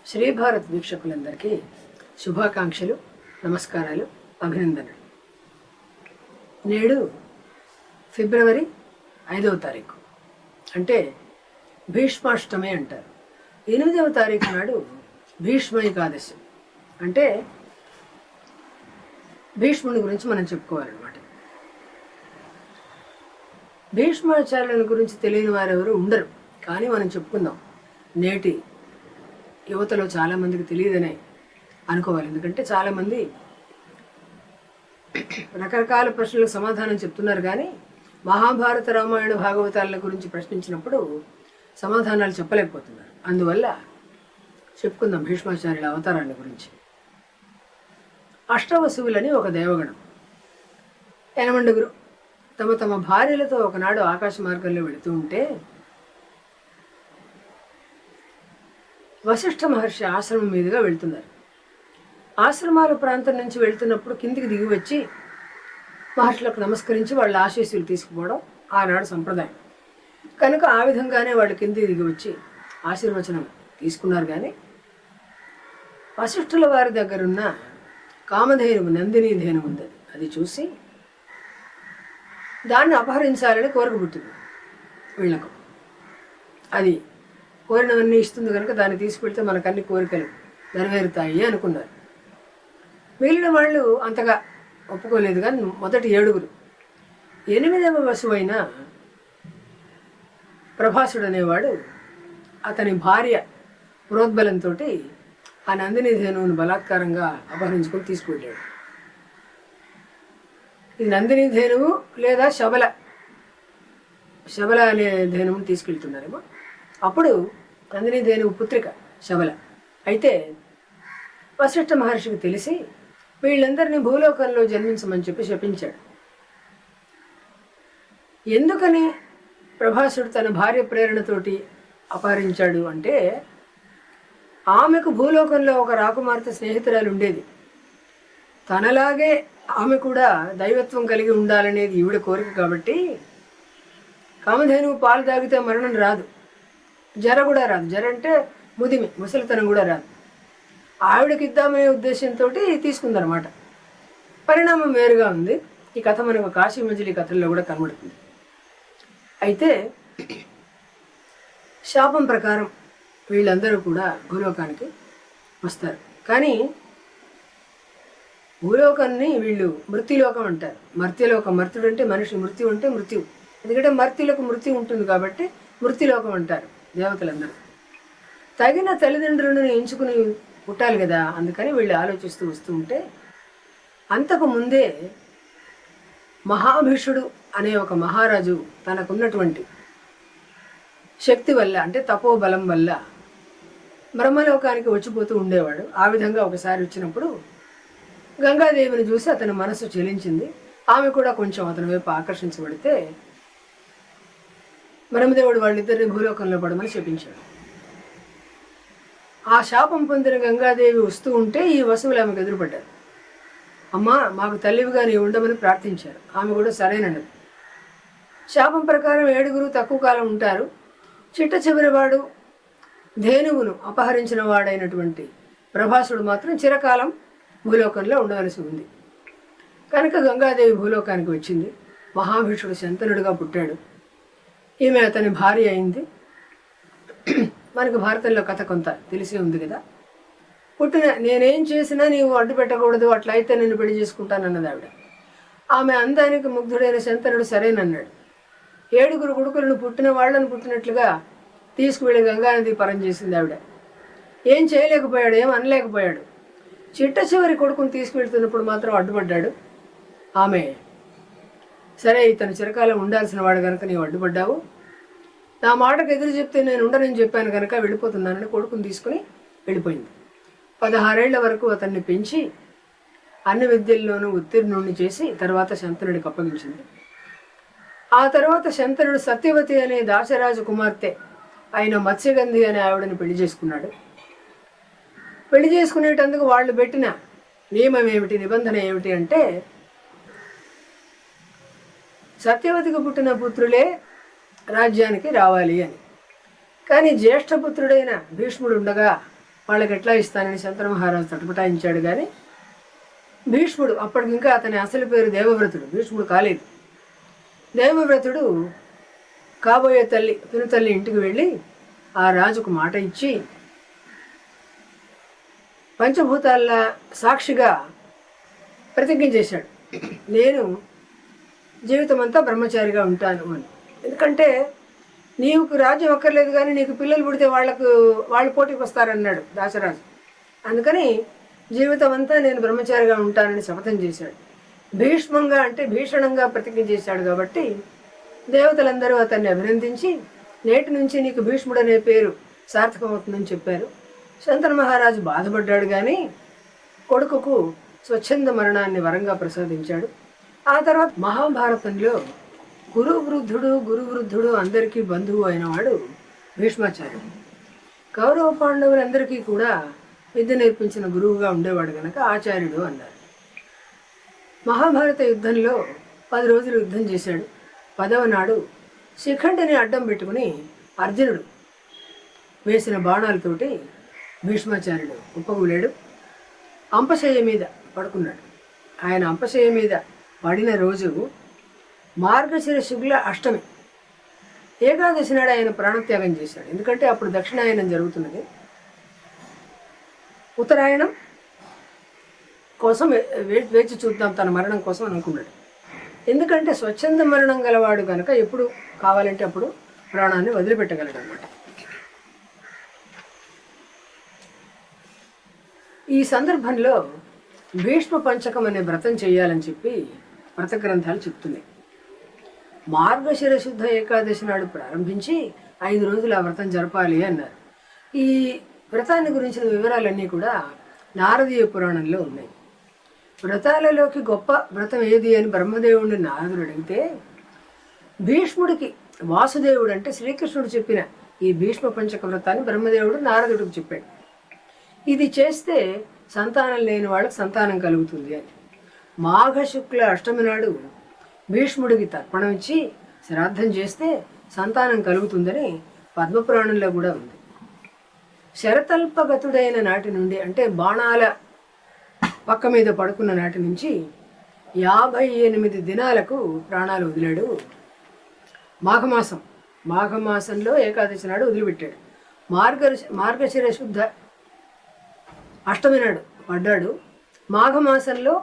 శ్రీభారత్ వీక్షకులందరికీ శుభాకాంక్షలు, నమస్కారాలు, అభినందనలు. నేడు ఫిబ్రవరి 5వ తారీఖు అంటే భీష్మాష్టమి అంటారు. 8వ తారీఖు నాడు భీష్మ ఏకాదశి అంటే భీష్ముని గురించి మనం చెప్పుకోవాలన్నమాట. భీష్మాచార్యుల గురించి తెలియని వారెవరు ఉండరు, కానీ మనం చెప్పుకుందాం. నేటి యువతలో చాలామందికి తెలియదనే అనుకోవాలి. ఎందుకంటే చాలామంది రకరకాల ప్రశ్నలకు సమాధానం చెప్తున్నారు, కానీ మహాభారత, రామాయణ, భాగవతాల గురించి ప్రశ్నించినప్పుడు సమాధానాలు చెప్పలేకపోతున్నారు. అందువల్ల చెప్పుకుందాం భీష్మాచార్యుల అవతారాన్ని గురించి. అష్టవసువులని ఒక దేవగణం, 8 తమ తమ భార్యలతో ఒకనాడు ఆకాశ మార్గంలో వెళుతూ ఉంటే వశిష్ఠ మహర్షి ఆశ్రమం మీదుగా వెళ్తున్నారు. ఆశ్రమాల ప్రాంతం నుంచి వెళ్తున్నప్పుడు కిందికి దిగి వచ్చి మహర్షులకు నమస్కరించి వాళ్ళ ఆశీస్సులు తీసుకుపోవడం ఆనాడు సంప్రదాయం. కనుక ఆ విధంగానే వాళ్ళు కిందికి దిగి వచ్చి ఆశీర్వచనం తీసుకున్నారు. కానీ వశిష్ఠుల వారి దగ్గరున్న కామధేనువు, నందిని ధేను ఉంది. అది చూసి దాన్ని అపహరించాలని కోరిక పుట్టింది వీళ్లకు. అది కోరినవన్నీ ఇస్తుంది కనుక దాన్ని తీసుకెళ్తే మనకన్ని కోరికలు నెరవేరుతాయి అనుకున్నారు. మిగిలిన వాళ్ళు అంతగా ఒప్పుకోలేదు. కానీ మొదటి 7 8వ వసువైన ప్రభాసుడు అనేవాడు అతని భార్య ప్రోద్బలంతో ఆ నందిని ధేనువును బలాత్కారంగా అపహరించుకొని తీసుకువెళ్ళాడు. ఇది నందిని ధేనువు లేదా శబల అనే ధేనువుని తీసుకెళ్తున్నారేమో. అప్పుడు నందిని ధేనువు పుత్రిక శబల. అయితే వశిష్ఠ మహర్షికి తెలిసి వీళ్ళందరినీ భూలోకంలో జన్మించమని చెప్పి శపించాడు. ఎందుకని ప్రభాసుడు తన భార్య ప్రేరణతోటి అపహరించాడు అంటే, ఆమెకు భూలోకంలో ఒక రాకుమార్తె స్నేహితురాలు ఉండేది. తనలాగే ఆమె కూడా దైవత్వం కలిగి ఉండాలనేది ఈవిడ కోరిక. కాబట్టి కామధేనువు పాలు తాగితే మరణం రాదు, జర కూడా రాదు. జర అంటే ముసలితనం కూడా రాదు. ఆవిడకి ఇద్దామనే ఉద్దేశంతో తీసుకుందనమాట. పరిణామం వేరుగా ఉంది. ఈ కథ మనకు కాశీ మజిలీ కథల్లో కూడా కనబడుతుంది. అయితే శాపం ప్రకారం వీళ్ళందరూ కూడా భూలోకానికి వస్తారు. కానీ భూలోకాన్ని వీళ్ళు మృత్యులోకం అంటారు. మర్త్యలోకం, మర్త్యుడు అంటే మనిషి, మృత్యు అంటే మృత్యు. ఎందుకంటే మర్త్యులకు మృత్యు ఉంటుంది కాబట్టి మృత్యులోకం అంటారు దేవతలందరూ. తగిన తల్లిదండ్రులను ఎంచుకుని పుట్టాలి కదా, అందుకని వీళ్ళు ఆలోచిస్తూ వస్తూ ఉంటే అంతకు ముందే మహాభిషుడు అనే ఒక మహారాజు తనకున్నటువంటి శక్తి వల్ల, అంటే తపోబలం వల్ల బ్రహ్మలోకానికి వచ్చిపోతూ ఉండేవాడు. ఆ విధంగా ఒకసారి వచ్చినప్పుడు గంగాదేవిని చూసి అతని మనసు చెలించింది. ఆమె కూడా కొంచెం అతని వైపు ఆకర్షించబడితే బ్రహ్మదేవుడు వాళ్ళిద్దరిని భూలోకంలో పడమని శపించాడు. ఆ శాపం పొందిన గంగాదేవి వస్తూ ఉంటే ఈ వసువులు ఆమెకు ఎదురుపడ్డారు. అమ్మా, మాకు తల్లివిగా నీవు ఉండమని ప్రార్థించారు. ఆమె కూడా సరేనండి. శాపం ప్రకారం 7 తక్కువ కాలం ఉంటారు. చిట్ట చివరివాడు ధేనువును అపహరించిన వాడైనటువంటి ప్రభాసుడు మాత్రం చిరకాలం భూలోకంలో ఉండవలసి ఉంది. కనుక గంగాదేవి భూలోకానికి వచ్చింది. మహాభిషుడు శంతనుడిగా పుట్టాడు. ఈమె అతని భార్య అయింది. మనకు భారతంలో కథ కొంత తెలిసే ఉంది కదా. పుట్టిన నేనేం చేసినా నీవు అడ్డు పెట్టకూడదు, అట్లయితే నేను పెళ్లి చేసుకుంటానన్నది ఆవిడ. ఆమె అందానికి ముగ్ధుడైన శంతనుడు సరేనన్నాడు. 7 కొడుకులను పుట్టిన వాళ్ళను పుట్టినట్లుగా తీసుకువెళ్ళి గంగానది పరం చేసింది ఆవిడ. ఏం చేయలేకపోయాడు, ఏం అనలేకపోయాడు. చిట్ట చివరి కొడుకుని తీసుకువెళ్తున్నప్పుడు మాత్రం అడ్డుపడ్డాడు. ఆమె సరే, ఇతను చిరకాలం ఉండాల్సిన వాడు కనుక నీవు అడ్డుపడ్డావు, నా మాటకు ఎదురు చెప్తే నేను ఉండనని చెప్పాను కనుక వెళ్ళిపోతున్నానని కొడుకుని తీసుకుని వెళ్ళిపోయింది. 16 ఏళ్ల వరకు అతన్ని పెంచి అన్ని విద్యల్లోనూ ఉత్తీర్ణుడిని చేసి తర్వాత శంతనుడికి అప్పగించింది. ఆ తర్వాత శంతనుడు సత్యవతి అనే దాశరాజు కుమార్తె అయిన మత్స్యగంధి అనే ఆవిడని పెళ్లి చేసుకున్నాడు. పెళ్లి చేసుకునేటందుకు వాళ్ళు పెట్టిన నియమం ఏమిటి, నిబంధన ఏమిటి అంటే, సత్యవతికి పుట్టిన పుత్రులే రాజ్యానికి రావాలి అని. కానీ జ్యేష్ఠపుత్రుడైన భీష్ముడు ఉండగా వాళ్ళకి ఎట్లా ఇస్తానని శంతను మహారాజు తటపటాయించాడు. కానీ భీష్ముడు, అప్పటికి ఇంకా అతని అసలు పేరు దేవవ్రతుడు, భీష్ముడు కాలేదు. దేవవ్రతుడు కాబోయే తల్లి పినతల్లి ఇంటికి వెళ్ళి ఆ రాజుకు మాట ఇచ్చి పంచభూతాల సాక్షిగా ప్రతిజ్ఞ చేశాడు, నేను జీవితం అంతా బ్రహ్మచారిగా ఉంటాను అని. ఎందుకంటే నీకు రాజ్యం అక్కర్లేదు, కానీ నీకు పిల్లలు పుడితే వాళ్ళు పోటీకి వస్తారన్నాడు దాసరాజు. అందుకని జీవితం అంతా నేను బ్రహ్మచారిగా ఉంటానని శపథం చేశాడు. భీష్మంగా అంటే భీషణంగా ప్రతిజ్ఞ చేశాడు. కాబట్టి దేవతలందరూ అతన్ని అభినందించి నేటి నుంచి నీకు భీష్ముడు అనే పేరు సార్థకమవుతుందని చెప్పారు. శంతను మహారాజు బాధపడ్డాడు, కానీ కొడుకుకు స్వచ్ఛంద మరణాన్ని వరంగా ప్రసాదించాడు. ఆ తర్వాత మహాభారతంలో గురువృద్ధుడు అందరికీ బంధువు అయినవాడు భీష్మాచార్యుడు. కౌరవ పాండవులందరికీ కూడా విద్య నేర్పించిన గురువుగా ఉండేవాడు కనుక ఆచార్యుడు అన్నారు. మహాభారత యుద్ధంలో 10 రోజులు యుద్ధం చేశాడు. 10వ నాడు శిఖండిని అడ్డం పెట్టుకుని అర్జునుడు వేసిన బాణాలతోటి భీష్మాచార్యుడు కుప్పకూలాడు. అంపశయ్య మీద పడుకున్నాడు. ఆయన అంపశయ్య మీద పడిన రోజు మార్గశిర శుక్ల అష్టమి, ఏకాదశి నాడు ఆయన ప్రాణత్యాగం చేశాడు. ఎందుకంటే అప్పుడు దక్షిణాయనం జరుగుతున్నది. ఉత్తరాయణం కోసం వేచి చూద్దాం తన మరణం కోసం అనుకున్నాడు. ఎందుకంటే స్వచ్ఛంద మరణం గలవాడు కనుక ఎప్పుడు కావాలంటే అప్పుడు ప్రాణాన్ని వదిలిపెట్టగలడు అన్నమాట. ఈ సందర్భంలో భీష్మ పంచకం అనే వ్రతం చేయాలని చెప్పి వ్రత గ్రంథాలు చెప్తున్నాయి. మార్గశిర శుద్ధ ఏకాదశి నాడు ప్రారంభించి 5 రోజులు ఆ వ్రతం జరపాలి అన్నారు. ఈ వ్రతాన్ని గురించిన వివరాలన్నీ కూడా నారదీయ పురాణంలో ఉన్నాయి. వ్రతాలలోకి గొప్ప వ్రతం ఏది అని బ్రహ్మదేవుడిని నారదుడు అడిగితే, భీష్ముడికి వాసుదేవుడు అంటే శ్రీకృష్ణుడు చెప్పిన ఈ భీష్మ పంచక వ్రతాన్ని బ్రహ్మదేవుడు నారదుడికి చెప్పాడు. ఇది చేస్తే సంతానం లేని వాళ్ళకి సంతానం కలుగుతుంది అని. మాఘ శుక్ల అష్టమి నాడు భీష్ముడికి తర్పణం ఇచ్చి శ్రాద్ధం చేస్తే సంతానం కలుగుతుందని పద్మపురాణంలో కూడా ఉంది. శరతల్పగతుడైన నాటి నుండి అంటే బాణాల పక్క మీద పడుకున్న నాటి నుంచి 58 దినాలకు ప్రాణాలు వదిలాడు. మాఘమాసంలో ఏకాదశి నాడు వదిలిపెట్టాడు. మార్గశిర శుద్ధ అష్టమి నాడు పడ్డాడు. మాఘమాసంలో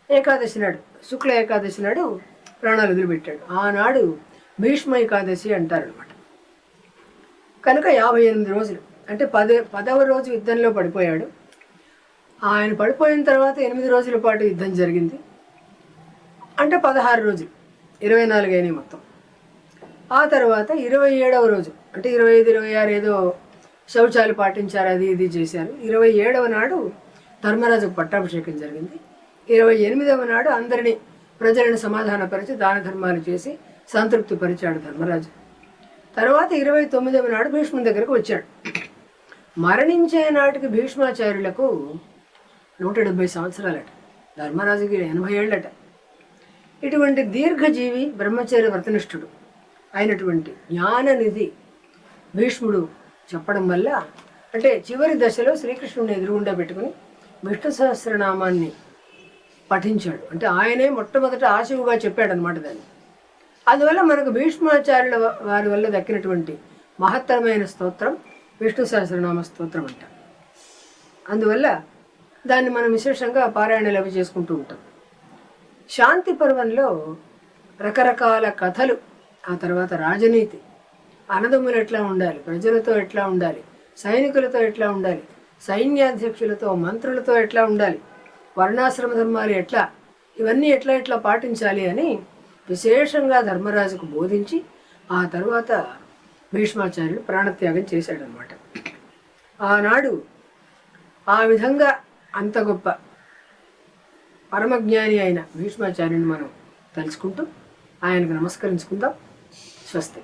ఏకాదశి నాడు శుక్ల ఏకాదశి నాడు ప్రాణాలు వదిలిపెట్టాడు. ఆనాడు భీష్మ ఏకాదశి అంటారనమాట. కనుక 58 రోజులు అంటే 10వ రోజు యుద్ధంలో పడిపోయాడు. ఆయన పడిపోయిన తర్వాత 8 రోజుల పాటు యుద్ధం జరిగింది. అంటే 16 రోజులు, 24 అయినాయి మొత్తం. ఆ తర్వాత 27వ రోజు అంటే 25, 26 ఏదో శౌచాలు పాటించారు, అది ఇది చేశారు. 27వ నాడు ధర్మరాజుకు పట్టాభిషేకం జరిగింది. 28వ నాడు అందరినీ ప్రజలను సమాధానపరిచి దాన ధర్మాలు చేసి సంతృప్తి పరిచాడు ధర్మరాజు. తర్వాత 29వ నాడు భీష్ముని దగ్గరకు వచ్చాడు. మరణించే నాటికి భీష్మాచార్యులకు 170 సంవత్సరాలట, ధర్మరాజుకి 80 ఏళ్ళట. ఇటువంటి దీర్ఘజీవి బ్రహ్మచర్య వ్రతనిష్ఠుడు అయినటువంటి జ్ఞాననిధి భీష్ముడు చెప్పడం వల్ల అంటే చివరి దశలో శ్రీకృష్ణుడిని ఎదురుగుండా పెట్టుకుని విష్ణు సహస్రనామాన్ని పఠించాడు. అంటే ఆయనే మొట్టమొదట ఆశువుగా చెప్పాడనమాట దాన్ని. అందువల్ల మనకు భీష్మాచార్యుల వారి వల్ల దక్కినటువంటి మహత్తరమైన స్తోత్రం విష్ణు సహస్రనామ స్తోత్రం అంట. అందువల్ల దాన్ని మనం విశేషంగా పారాయణలు అవి చేసుకుంటూ ఉంటాం. శాంతి పర్వంలో రకరకాల కథలు, ఆ తర్వాత రాజనీతి, అన్నదమ్ములు ఎట్లా ఉండాలి, ప్రజలతో ఎట్లా ఉండాలి, సైనికులతో ఎట్లా ఉండాలి, సైన్యాధ్యక్షులతో మంత్రులతో ఎట్లా ఉండాలి, వర్ణాశ్రమ ధర్మాలు ఎట్లా, ఇవన్నీ ఎట్లా పాటించాలి అని విశేషంగా ధర్మరాజుకు బోధించి ఆ తర్వాత భీష్మాచార్యుడు ప్రాణత్యాగం చేశాడనమాట. ఆనాడు ఆ విధంగా అంత గొప్ప పరమజ్ఞాని అయిన భీష్మాచార్యుని మనం తలుచుకుంటూ ఆయనకు నమస్కరించుకుందాం. స్వస్తి.